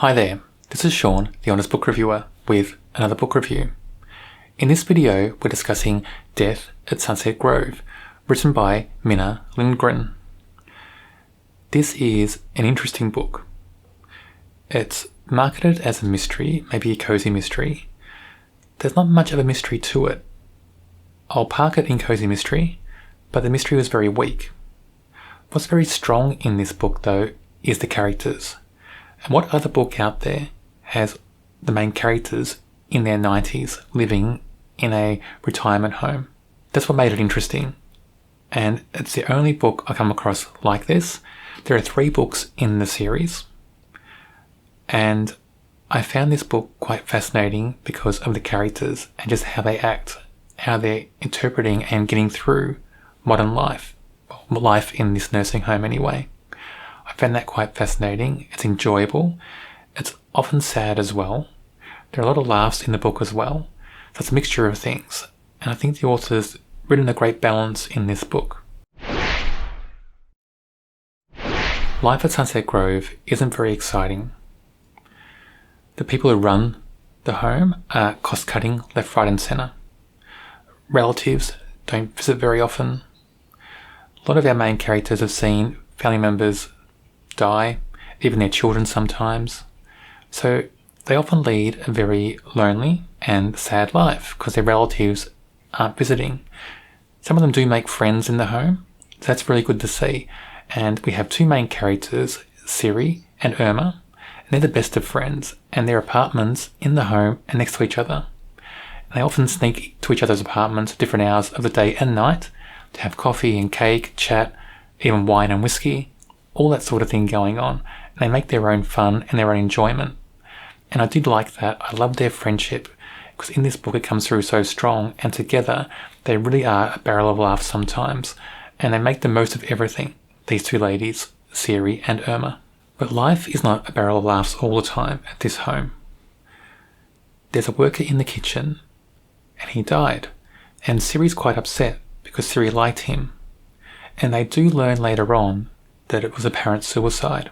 Hi there, this is Sean, the Honest Book Reviewer, with another book review. In this video, we're discussing Death at Sunset Grove, written by Minna Lindgren. This is an interesting book. It's marketed as a mystery, maybe a cozy mystery. There's not much of a mystery to it. I'll park it in cozy mystery, but the mystery was very weak. What's very strong in this book, though, is the characters. And what other book out there has the main characters in their 90s living in a retirement home? That's what made it interesting. And it's the only book I come across like this. There are 3 books in the series. And I found this book quite fascinating because of the characters and just how they act, how they're interpreting and getting through modern life. Life in this nursing home anyway. I found that quite fascinating. It's enjoyable. It's often sad as well. There are a lot of laughs in the book as well. So it's a mixture of things. And I think the author's written a great balance in this book. Life at Sunset Grove isn't very exciting. The people who run the home are cost-cutting left, right and centre. Relatives don't visit very often. A lot of our main characters have seen family members die, even their children sometimes. So they often lead a very lonely and sad life because their relatives aren't visiting. Some of them do make friends in the home, so that's really good to see. And we have 2 main characters, Siri and Irma, and they're the best of friends, and their apartments in the home are next to each other. And they often sneak to each other's apartments at different hours of the day and night to have coffee and cake, chat, even wine and whiskey, all that sort of thing going on. And they make their own fun and their own enjoyment. And I did like that. I love their friendship because in this book it comes through so strong, and together they really are a barrel of laughs sometimes, and they make the most of everything, these 2 ladies, Siri and Irma. But life is not a barrel of laughs all the time at this home. There's a worker in the kitchen and he died, and Siri's quite upset because Siri liked him, and they do learn later on that it was apparent suicide.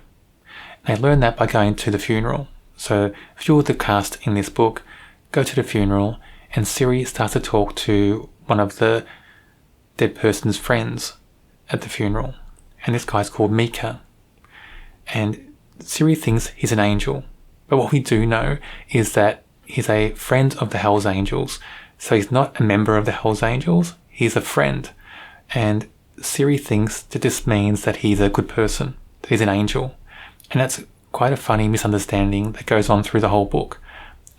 They learn that by going to the funeral. So a few of the cast in this book go to the funeral, and Siri starts to talk to one of the dead person's friends at the funeral, and this guy's called Mika. And Siri thinks he's an angel, but what we do know is that he's a friend of the Hells Angels. So he's not a member of the Hells Angels, he's a friend. And Siri thinks that this means that he's a good person, that he's an angel. And that's quite a funny misunderstanding that goes on through the whole book.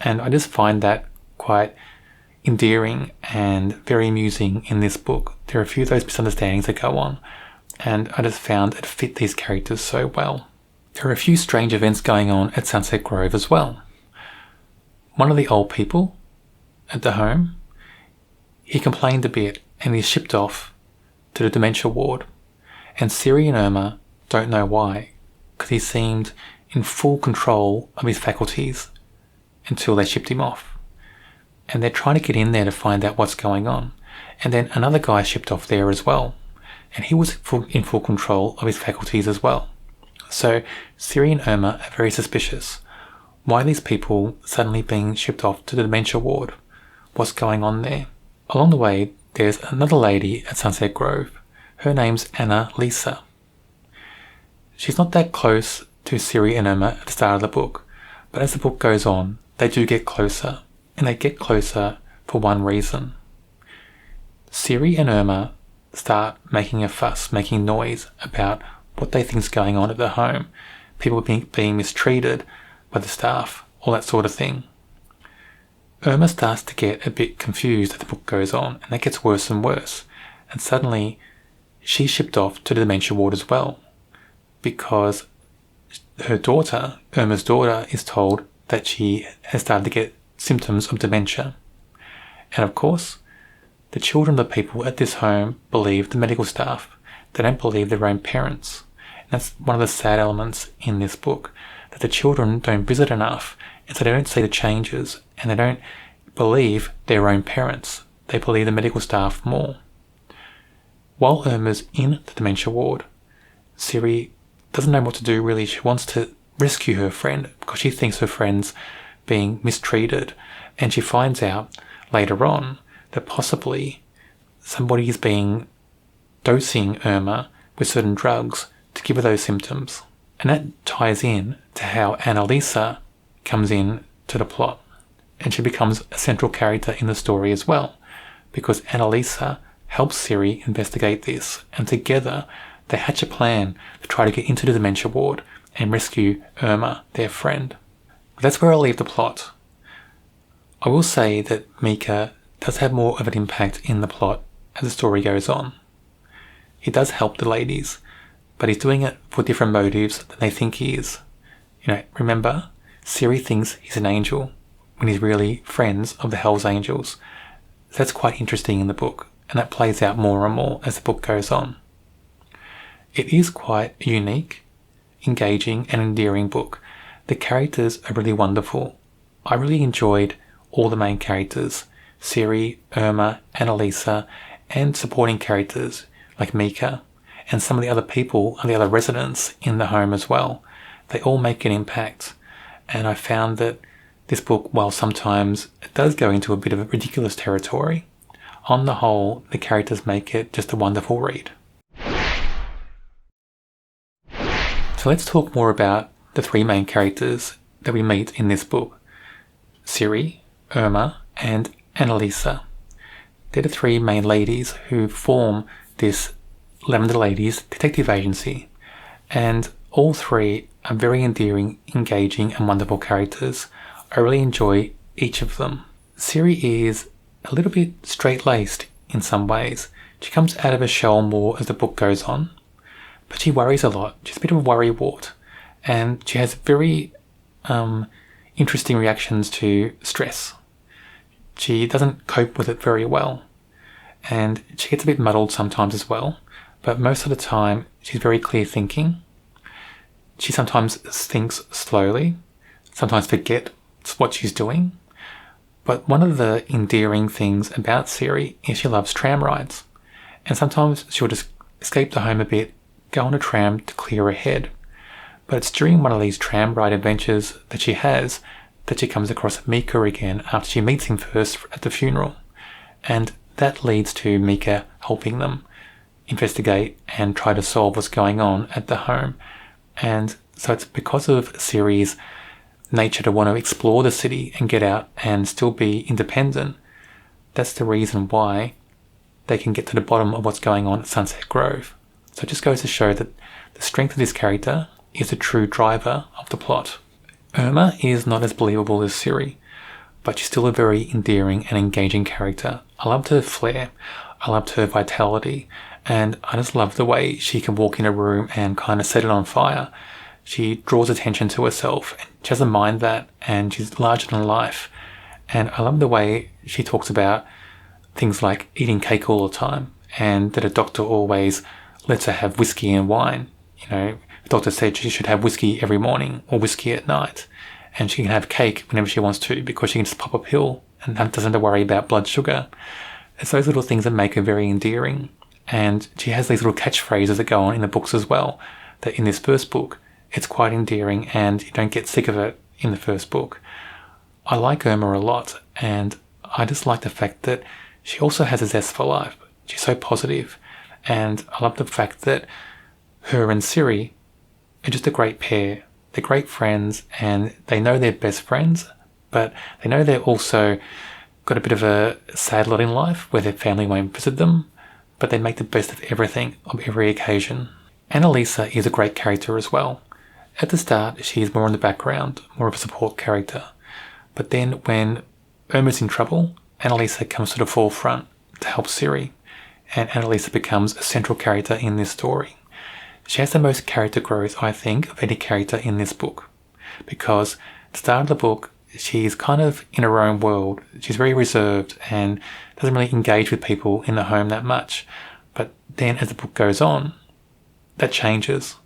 And I just find that quite endearing and very amusing in this book. There are a few of those misunderstandings that go on, and I just found it fit these characters so well. There are a few strange events going on at Sunset Grove as well. One of the old people at the home, he complained a bit and he's shipped off to the dementia ward, and Siri and Irma don't know why, because he seemed in full control of his faculties until they shipped him off. And they're trying to get in there to find out what's going on. And then another guy shipped off there as well, and he was in full control of his faculties as well. So Siri and Irma are very suspicious. Why are these people suddenly being shipped off to the dementia ward? What's going on there? Along the way, there's another lady at Sunset Grove. Her name's Anna Lisa. She's not that close to Siri and Irma at the start of the book, but as the book goes on, they do get closer, and they get closer for one reason. Siri and Irma start making a fuss, making noise about what they think's going on at the home, people being mistreated by the staff, all that sort of thing. Irma starts to get a bit confused as the book goes on, and that gets worse and worse. And suddenly, she's shipped off to the dementia ward as well, because her daughter, Irma's daughter, is told that she has started to get symptoms of dementia. And of course, the children of the people at this home believe the medical staff. They don't believe their own parents. And that's one of the sad elements in this book, that the children don't visit enough, and so they don't see the changes, and they don't believe their own parents. They believe the medical staff more. While Irma's in the dementia ward, Siri doesn't know what to do really. She wants to rescue her friend because she thinks her friend's being mistreated, and she finds out later on that possibly somebody is dosing Irma with certain drugs to give her those symptoms. And that ties in to how Annalisa comes in to the plot. And she becomes a central character in the story as well, because Annalisa helps Siri investigate this, and together they hatch a plan to try to get into the dementia ward and rescue Irma, their friend. But that's where I'll leave the plot. I will say that Mika does have more of an impact in the plot as the story goes on. He does help the ladies, but he's doing it for different motives than they think he is. Remember, Siri thinks he's an angel when he's really friends of the Hells Angels. So that's quite interesting in the book, and that plays out more and more as the book goes on. It is quite a unique, engaging and endearing book. The characters are really wonderful. I really enjoyed all the main characters, Siri, Irma, Annalisa, and supporting characters like Mika, and some of the other people and the other residents in the home as well. They all make an impact, and I found that this book, while sometimes it does go into a bit of a ridiculous territory, on the whole, the characters make it just a wonderful read. So let's talk more about the three main characters that we meet in this book: Siri, Irma, and Annalisa. They're the three main ladies who form this Lavender Ladies detective agency, and all three are very endearing, engaging, and wonderful characters. I really enjoy each of them. Siri is a little bit straight-laced in some ways. She comes out of her shell more as the book goes on, but she worries a lot. She's a bit of a worrywart, and she has very interesting reactions to stress. She doesn't cope with it very well, and she gets a bit muddled sometimes as well, but most of the time she's very clear thinking. She sometimes thinks slowly, sometimes forgets what she's doing. But one of the endearing things about Siri is she loves tram rides, and sometimes she'll just escape the home a bit, go on a tram to clear her head. But it's during one of these tram ride adventures that she has that she comes across Mika again after she meets him first at the funeral, and that leads to Mika helping them investigate and try to solve what's going on at the home. And so it's because of Siri's nature to want to explore the city and get out and still be independent. That's the reason why they can get to the bottom of what's going on at Sunset Grove. So it just goes to show that the strength of this character is a true driver of the plot. Irma is not as believable as Siri, but she's still a very endearing and engaging character. I loved her flair, I loved her vitality, and I just love the way she can walk in a room and kind of set it on fire. She draws attention to herself, and she doesn't mind that, and she's larger than life. And I love the way she talks about things like eating cake all the time, and that a doctor always lets her have whiskey and wine. The doctor said she should have whiskey every morning or whiskey at night, and she can have cake whenever she wants to because she can just pop a pill and doesn't have to worry about blood sugar. It's those little things that make her very endearing. And she has these little catchphrases that go on in the books as well, that in this first book, it's quite endearing and you don't get sick of it in the first book. I like Irma a lot, and I just like the fact that she also has a zest for life. She's so positive, and I love the fact that her and Siri are just a great pair. They're great friends, and they know they're best friends, but they know they're also got a bit of a sad lot in life where their family won't visit them, but they make the best of everything on every occasion. Annalisa is a great character as well. At the start, she is more in the background, more of a support character. But then when Irma's in trouble, Annalisa comes to the forefront to help Siri, and Annalisa becomes a central character in this story. She has the most character growth, I think, of any character in this book, because at the start of the book, she's kind of in her own world. She's very reserved and doesn't really engage with people in the home that much. But then as the book goes on, that changes.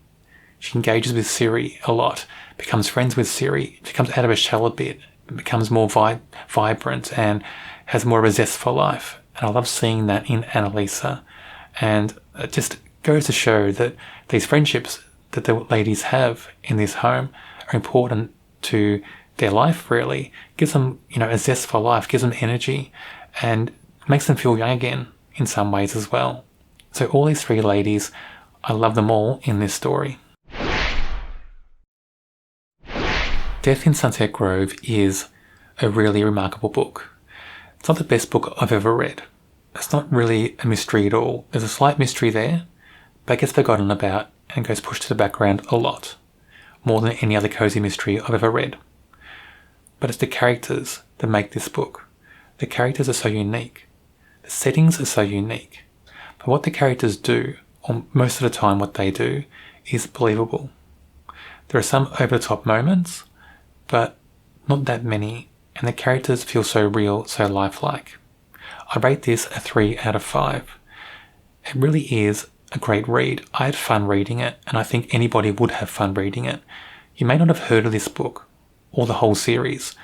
She engages with Siri a lot, becomes friends with Siri. She comes out of her shell a bit, becomes more vibrant and has more of a zest for life. And I love seeing that in Annalisa. And it just goes to show that these friendships that the ladies have in this home are important to their life, really. Gives them, a zest for life, gives them energy, and makes them feel young again in some ways as well. So all these three ladies, I love them all in this story. Death in Sunset Grove is a really remarkable book. It's not the best book I've ever read. It's not really a mystery at all. There's a slight mystery there, but it gets forgotten about and goes pushed to the background a lot, more than any other cozy mystery I've ever read. But it's the characters that make this book. The characters are so unique. The settings are so unique. But what the characters do, or most of the time what they do, is believable. There are some over-the-top moments, but not that many, and the characters feel so real, so lifelike. I rate this a 3 out of 5. It really is a great read. I had fun reading it, and I think anybody would have fun reading it. You may not have heard of this book, or the whole series,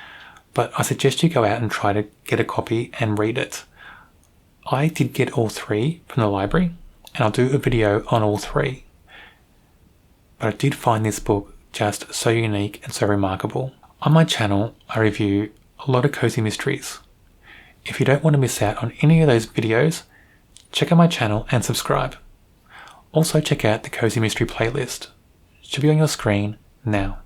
but I suggest you go out and try to get a copy and read it. I did get all 3 from the library, and I'll do a video on all 3. But I did find this book just so unique and so remarkable. On my channel, I review a lot of cozy mysteries. If you don't want to miss out on any of those videos, check out my channel and subscribe. Also check out the Cozy Mystery playlist. It should be on your screen now.